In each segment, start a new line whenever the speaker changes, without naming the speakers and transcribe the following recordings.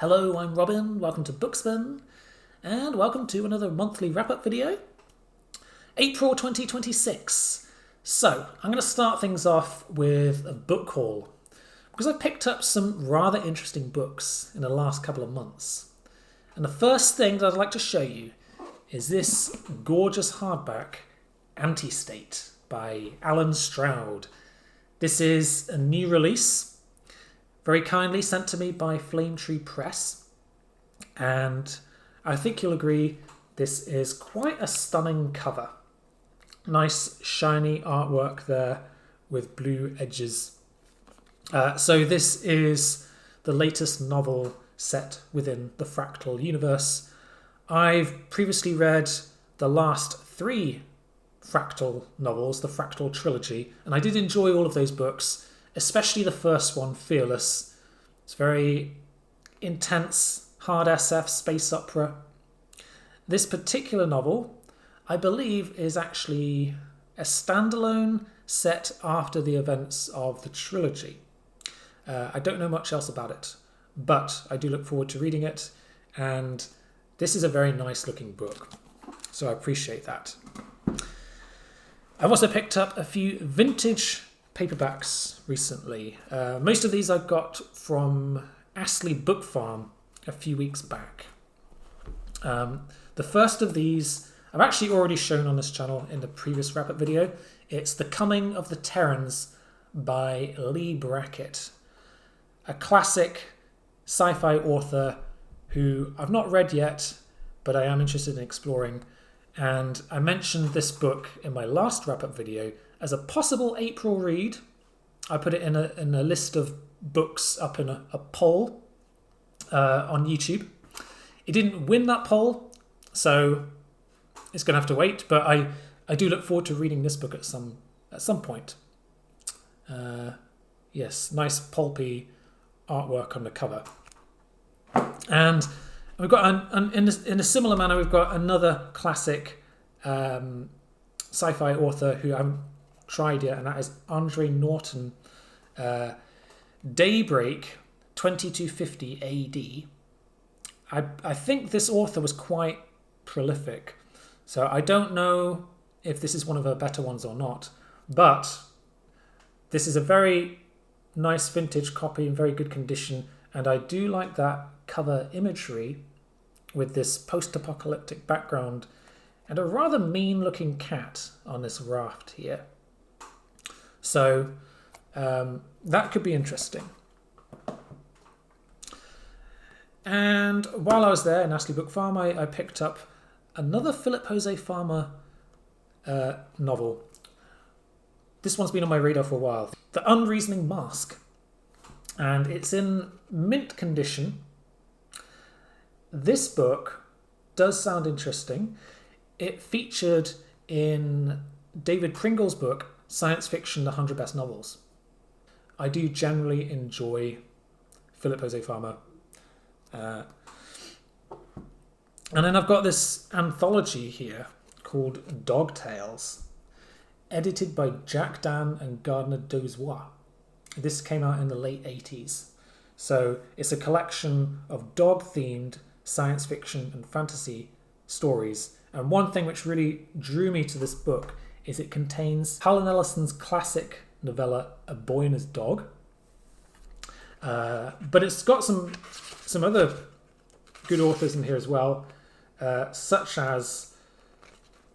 Hello, I'm Robin, welcome to Bookspin, and welcome to another monthly wrap-up video. April 2026. So, I'm going to start things off with a book haul, because I've picked up some rather interesting books in the last couple of months. And the first thing that I'd like to show you is this gorgeous hardback, Anti-State, by Alan Stroud. This is a new release, very kindly sent to me by Flame Tree Press, and I think you'll agree this is quite a stunning cover. Nice shiny artwork there with blue edges. So this is the latest novel set within the Fractal universe. I've previously read the last 3 Fractal novels, the Fractal trilogy, and I did enjoy all of those books, especially the first one, Fearless. It's very intense, hard SF, space opera. This particular novel, I believe, is actually a standalone set after the events of the trilogy. I don't know much else about it, but I do look forward to reading it, and this is a very nice looking book, so I appreciate that. I've also picked up a few vintage paperbacks recently. Most of these I got from Astley Book Farm a few weeks back. The first of these I've actually already shown on this channel in the previous wrap-up video. It's The Coming of the Terrans by Lee Brackett, a classic sci-fi author who I've not read yet, but I am interested in exploring. And I mentioned this book in my last wrap-up video as a possible April read. I put it in a list of books up in a poll on YouTube. It didn't win that poll, so it's going to have to wait. But I do look forward to reading this book at some point. Yes, nice pulpy artwork on the cover. And we've got in a similar manner, we've got another classic sci-fi author who I haven't tried yet, and that is Andre Norton. Daybreak 2250 AD. I think this author was quite prolific, so I don't know if this is one of her better ones or not, but this is a very nice vintage copy in very good condition, and I do like that cover imagery with this post-apocalyptic background and a rather mean-looking cat on this raft here. So that could be interesting. And while I was there in Astley Book Farm, I picked up another Philip Jose Farmer novel. This one's been on my radar for a while. The Unreasoning Mask. And it's in mint condition. This book does sound interesting. It featured in David Pringle's book, Science Fiction, The 100 Best Novels. I do generally enjoy Philip Jose Farmer. And then I've got this anthology here called Dog Tales, edited by Jack Dan and Gardner Dozois. This came out in the late 80s. So it's a collection of dog-themed science fiction and fantasy stories. And one thing which really drew me to this book is it contains Harlan Ellison's classic novella, A Boy and His Dog. But it's got some other good authors in here as well, such as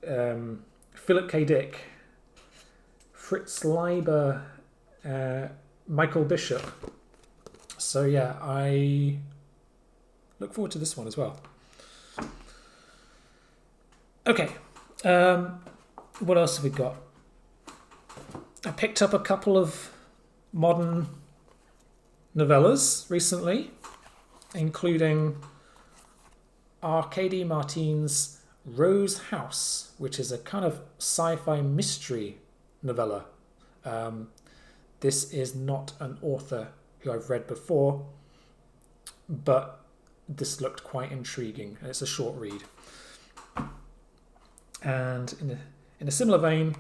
Philip K. Dick, Fritz Leiber, Michael Bishop. So yeah, I look forward to this one as well. Okay, what else have we got? I picked up a couple of modern novellas recently, including Arkady Martin's Rose House, which is a kind of sci-fi mystery novella. This is not an author who I've read before, but this looked quite intriguing, and it's a short read. And in a similar vein,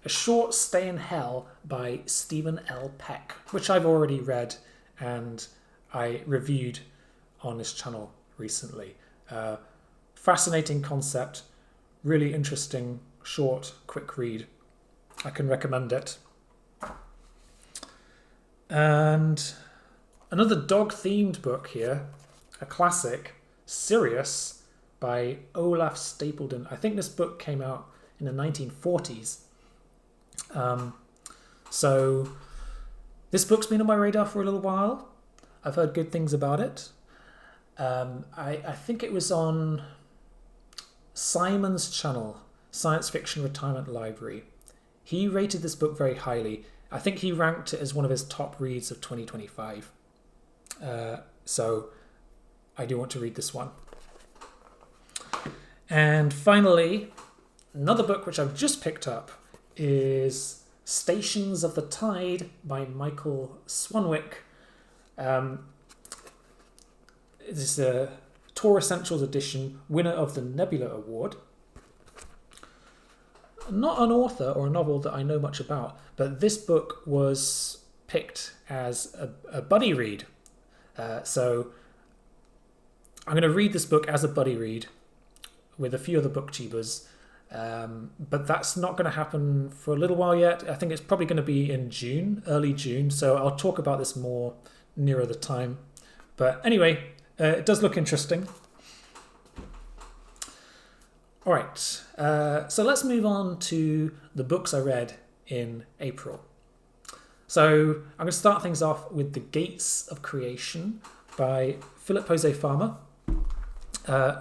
A Short Stay in Hell by Stephen L. Peck, which I've already read and I reviewed on this channel recently. Fascinating concept, really interesting, short, quick read. I can recommend it. And another dog-themed book here, a classic, Sirius by Olaf Stapledon. I think this book came out in the 1940s. So this book's been on my radar for a little while. I've heard good things about it. I think it was on Simon's channel, Science Fiction Retirement Library. He rated this book very highly. I think he ranked it as one of his top reads of 2025. So I do want to read this one. And finally, another book which I've just picked up is Stations of the Tide by Michael Swanwick. This is a Tor Essentials edition, winner of the Nebula Award. Not an author or a novel that I know much about, but this book was picked as a buddy read. So I'm going to read this book as a buddy read with a few other booktubers. But that's not going to happen for a little while yet. I think it's probably going to be in June, early June. So I'll talk about this more nearer the time. But anyway, it does look interesting. All right, so let's move on to the books I read in April. So I'm going to start things off with The Gates of Creation by Philip Jose Farmer.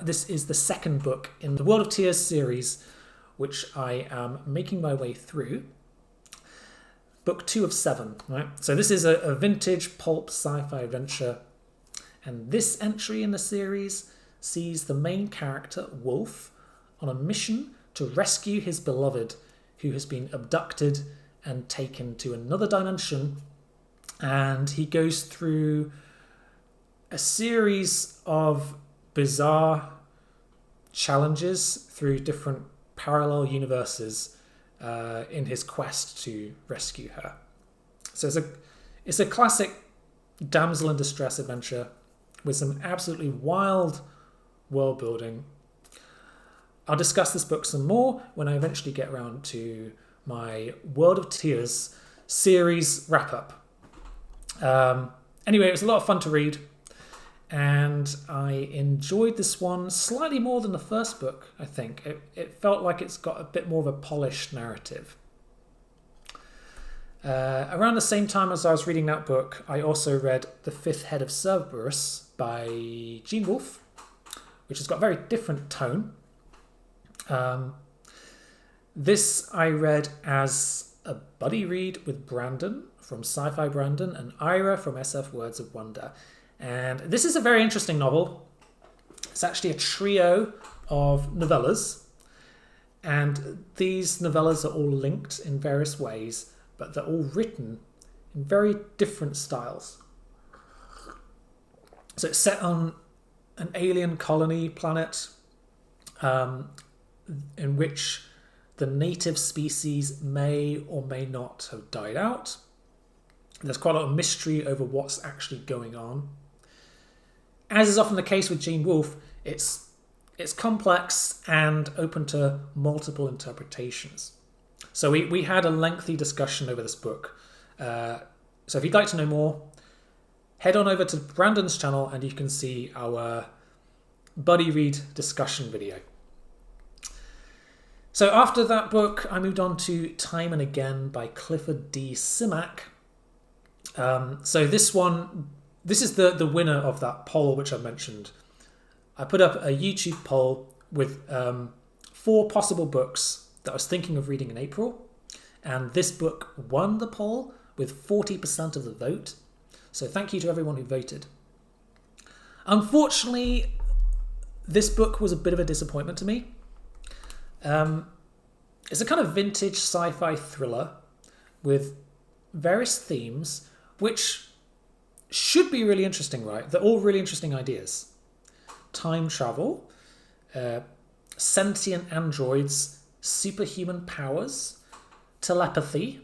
This is the second book in the World of Tears series, which I am making my way through. Book 2 of 7, right? So this is a vintage pulp sci-fi adventure. And this entry in the series sees the main character, Wolf, on a mission to rescue his beloved, who has been abducted and taken to another dimension. And he goes through a series of bizarre challenges through different parallel universes in his quest to rescue her. So it's a classic damsel in distress adventure with some absolutely wild world building. I'll discuss this book some more when I eventually get around to my World of Tears series wrap-up. Anyway, it was a lot of fun to read, and I enjoyed this one slightly more than the first book, I think. It felt like it's got a bit more of a polished narrative. Around the same time as I was reading that book, I also read The Fifth Head of Cerberus by Gene Wolfe, which has got a very different tone. This I read as a buddy read with Brandon from Sci-Fi Brandon and Ira from SF Words of Wonder. And this is a very interesting novel. It's actually a trio of novellas. And these novellas are all linked in various ways, but they're all written in very different styles. So it's set on an alien colony planet in which the native species may or may not have died out. There's quite a lot of mystery over what's actually going on. As is often the case with Gene Wolfe, it's complex and open to multiple interpretations. So we had a lengthy discussion over this book. So if you'd like to know more, head on over to Brandon's channel and you can see our buddy read discussion video. So after that book, I moved on to Time and Again by Clifford D. Simak. So this is the winner of that poll which I mentioned. I put up a YouTube poll with 4 possible books that I was thinking of reading in April, and this book won the poll with 40% of the vote. So thank you to everyone who voted. Unfortunately, this book was a bit of a disappointment to me. It's a kind of vintage sci-fi thriller with various themes, which should be really interesting, right? They're all really interesting ideas. Time travel, sentient androids, superhuman powers, telepathy,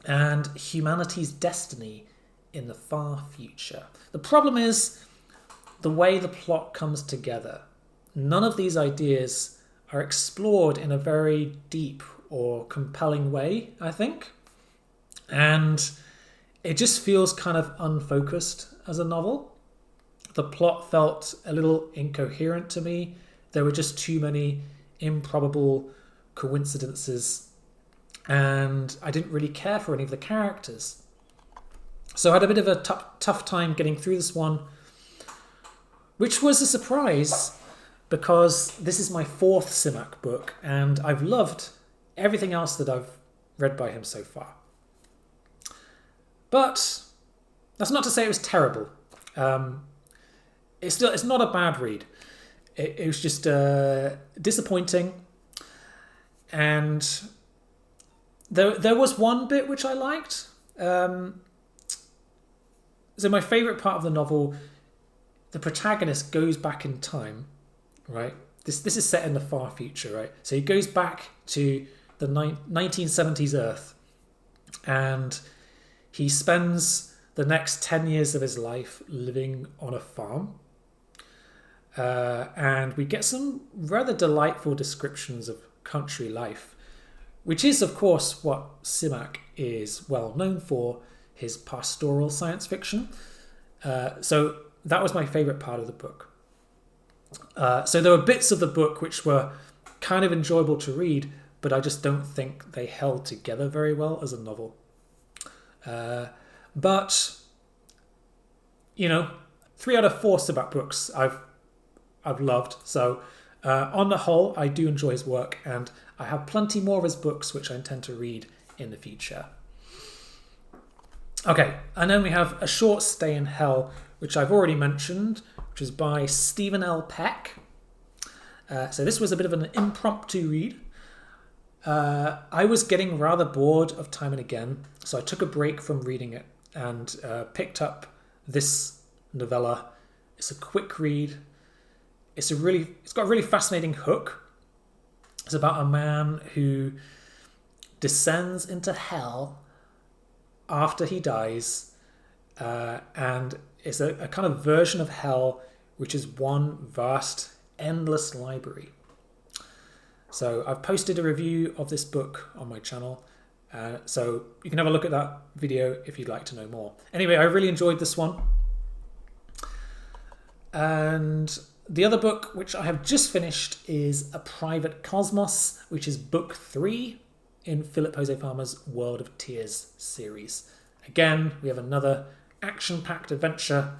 and humanity's destiny in the far future. The problem is, the way the plot comes together. None of these ideas are explored in a very deep or compelling way, I think. And it just feels kind of unfocused as a novel. The plot felt a little incoherent to me. There were just too many improbable coincidences, and I didn't really care for any of the characters. So I had a bit of a tough time getting through this one, which was a surprise because this is my 4th Simak book, and I've loved everything else that I've read by him so far. But that's not to say it was terrible. It's not a bad read. It was just disappointing. And there was one bit which I liked. So my favourite part of the novel, the protagonist goes back in time, right? This is set in the far future, right? So he goes back to the 1970s Earth, and he spends the next 10 years of his life living on a farm. And we get some rather delightful descriptions of country life, which is, of course, what Simak is well known for, his pastoral science fiction. So that was my favourite part of the book. So there were bits of the book which were kind of enjoyable to read, but I just don't think they held together very well as a novel. But, 3 out of 4 Simak books I've loved. So on the whole, I do enjoy his work, and I have plenty more of his books which I intend to read in the future. Okay, and then we have A Short Stay in Hell, which I've already mentioned, which is by Stephen L. Peck. So this was a bit of an impromptu read. I was getting rather bored of Time and Again, so I took a break from reading it and picked up this novella. It's a quick read. It's got a really fascinating hook. It's about a man who descends into hell after he dies, and it's a kind of version of hell which is one vast, endless library. So I've posted a review of this book on my channel, so you can have a look at that video if you'd like to know more. Anyway, I really enjoyed this one. And the other book, which I have just finished, is A Private Cosmos, which is book 3 in Philip Jose Farmer's World of Tears series. Again, we have another action-packed adventure.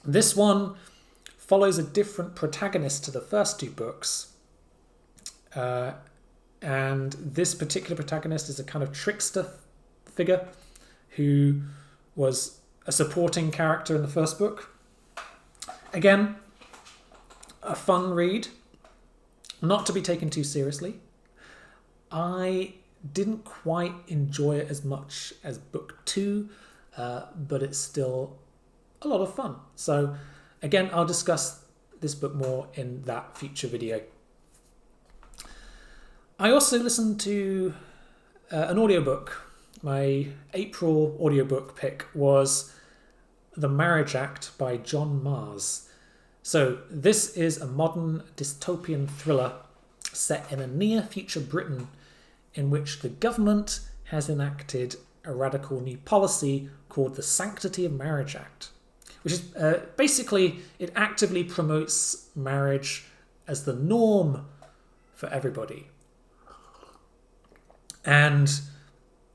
This one follows a different protagonist to the first 2 books. And this particular protagonist is a kind of trickster figure who was a supporting character in the first book. Again, a fun read, not to be taken too seriously. I didn't quite enjoy it as much as book 2, but it's still a lot of fun. So again, I'll discuss this book more in that future video. I also listened to an audiobook. My April audiobook pick was The Marriage Act by John Mars. So this is a modern dystopian thriller set in a near-future Britain in which the government has enacted a radical new policy called the Sanctity of Marriage Act, which is basically, it actively promotes marriage as the norm for everybody. And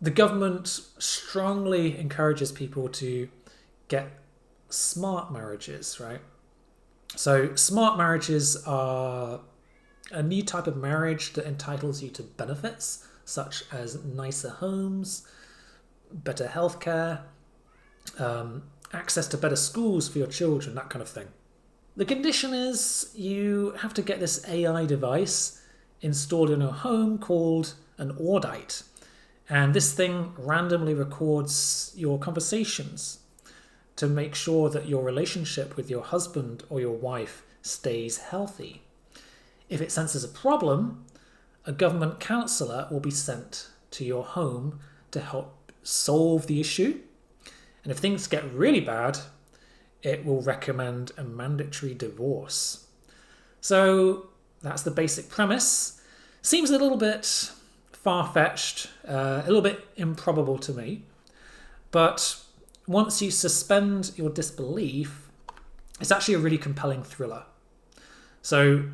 the government strongly encourages people to get smart marriages, right? So smart marriages are a new type of marriage that entitles you to benefits such as nicer homes, better healthcare, access to better schools for your children, that kind of thing. The condition is you have to get this AI device installed in your home called an Audite, and this thing randomly records your conversations to make sure that your relationship with your husband or your wife stays healthy. If it senses a problem, a government counsellor will be sent to your home to help solve the issue. And if things get really bad, it will recommend a mandatory divorce. So that's the basic premise. Seems a little bit far-fetched, a little bit improbable to me, but once you suspend your disbelief, it's actually a really compelling thriller. So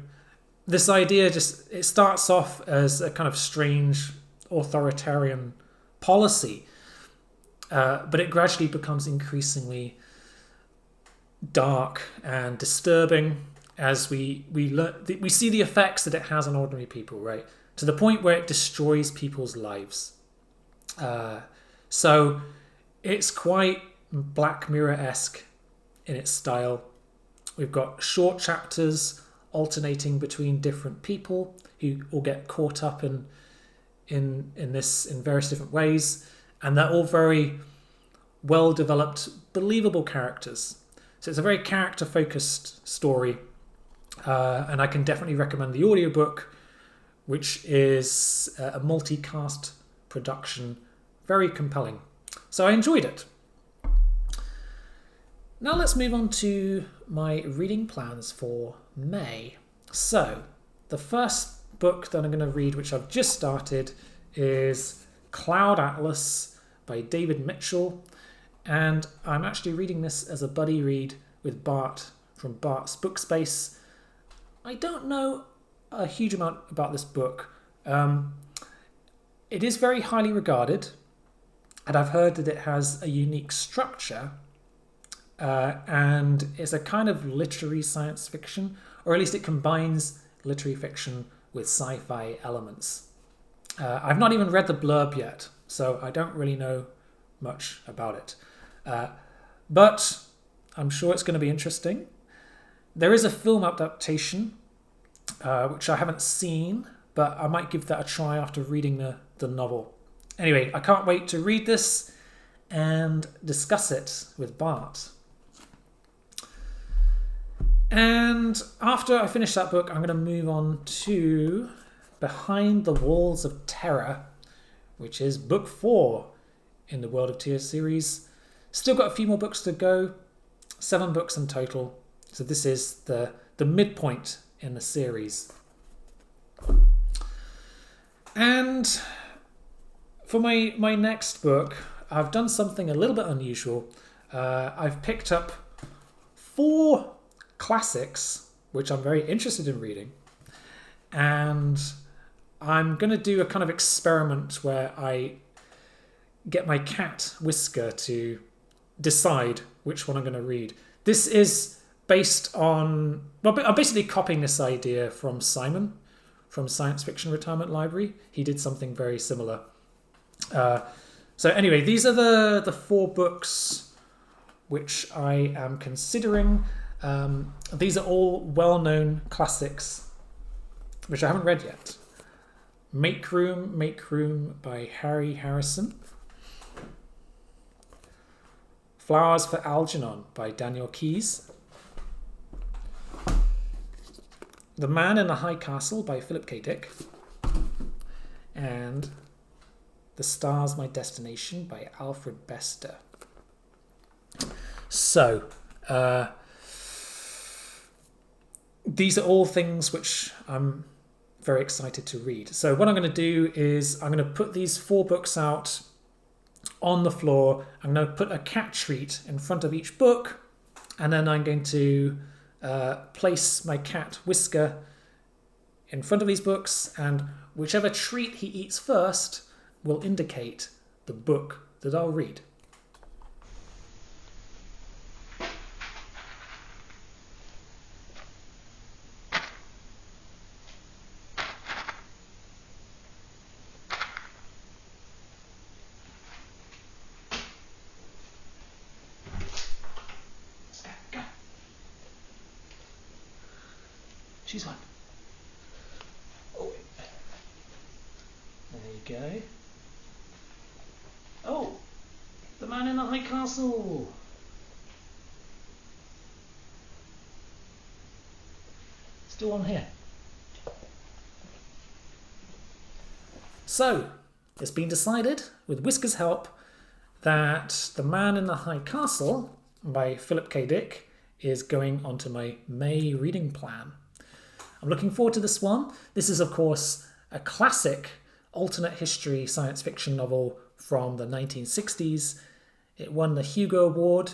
this idea it starts off as a kind of strange authoritarian policy, but it gradually becomes increasingly dark and disturbing as we see the effects that it has on ordinary people, right? To the point where it destroys people's lives. So it's quite Black Mirror-esque in its style. We've got short chapters alternating between different people who all get caught up in various different ways, and they're all very well developed, believable characters. So it's a very character focused story, and I can definitely recommend the audiobook, which is a multicast production, very compelling. So I enjoyed it. Now let's move on to my reading plans for May. So the first book that I'm going to read, which I've just started, is Cloud Atlas by David Mitchell. And I'm actually reading this as a buddy read with Bart from Bart's Bookspace. I don't know a huge amount about this book. It is very highly regarded, and I've heard that it has a unique structure, and it's a kind of literary science fiction, or at least it combines literary fiction with sci-fi elements. I've not even read the blurb yet, so I don't really know much about it. But I'm sure it's going to be interesting. There is a film adaptation, which I haven't seen, but I might give that a try after reading the novel. Anyway, I can't wait to read this and discuss it with Bart. And after I finish that book, I'm going to move on to Behind the Walls of Terror, which is book 4 in the World of Tears series. Still got a few more books to go, 7 books in total. So this is the midpoint in the series. And for my next book, I've done something a little bit unusual. I've picked up 4 classics, which I'm very interested in reading. And I'm going to do a kind of experiment where I get my cat Whisker to decide which one I'm going to read. This is based on... Well, I'm basically copying this idea from Simon, from Science Fiction Retirement Library. He did something very similar. So anyway, these are the 4 books which I am considering. These are all well-known classics, which I haven't read yet. Make Room by Harry Harrison. Flowers for Algernon by Daniel Keyes. The Man in the High Castle by Philip K. Dick. And The Stars My Destination by Alfred Bester. So, these are all things which I'm very excited to read. So what I'm going to do is I'm going to put these 4 books out on the floor. I'm going to put a cat treat in front of each book, and then I'm going to place my cat Whisker in front of these books, and whichever treat he eats first will indicate the book that I'll read. She's fine. Oh, there you go. Oh, The Man in the High Castle. Still on here. So, it's been decided, with Whisker's help, that The Man in the High Castle by Philip K. Dick is going onto my May reading plan. I'm looking forward to this one. This is, of course, a classic alternate history science fiction novel from the 1960s. It won the Hugo Award.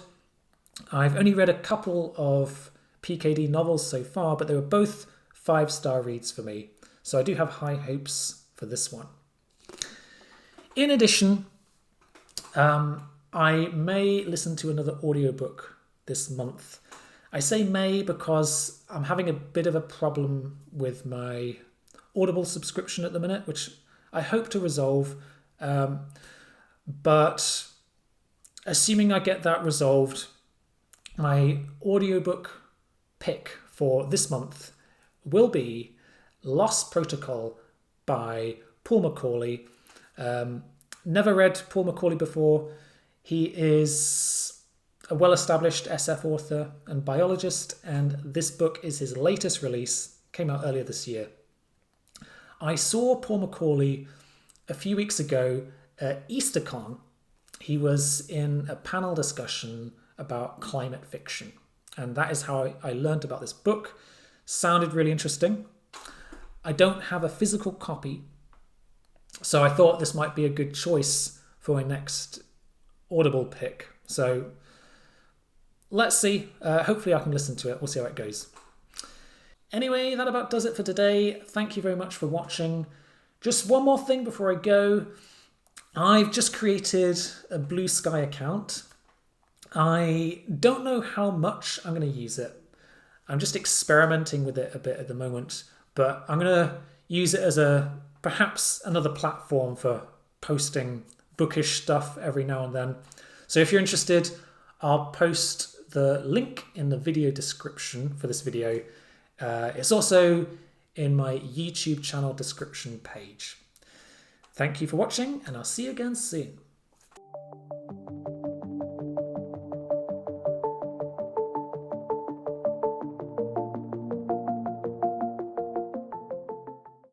I've only read a couple of PKD novels so far, but they were both 5-star reads for me. So I do have high hopes for this one. In addition, I may listen to another audiobook this month. I say may because I'm having a bit of a problem with my Audible subscription at the minute, which I hope to resolve. But assuming I get that resolved, my audiobook pick for this month will be Lost Protocol by Paul McAuley. Never read Paul McAuley before. He is a well-established SF author and biologist, and this book is his latest release, came out earlier this year. I saw Paul McAuley a few weeks ago at EasterCon. He was in a panel discussion about climate fiction, and that is how I learned about this book. Sounded really interesting. I don't have a physical copy, so I thought this might be a good choice for my next Audible pick. So let's see. Hopefully I can listen to it. We'll see how it goes. Anyway, that about does it for today. Thank you very much for watching. Just one more thing before I go. I've just created a Bluesky account. I don't know how much I'm going to use it. I'm just experimenting with it a bit at the moment, but I'm going to use it as perhaps another platform for posting bookish stuff every now and then. So if you're interested, I'll post the link in the video description for this video. It's also in my YouTube channel description page. Thank you for watching, and I'll see you again soon.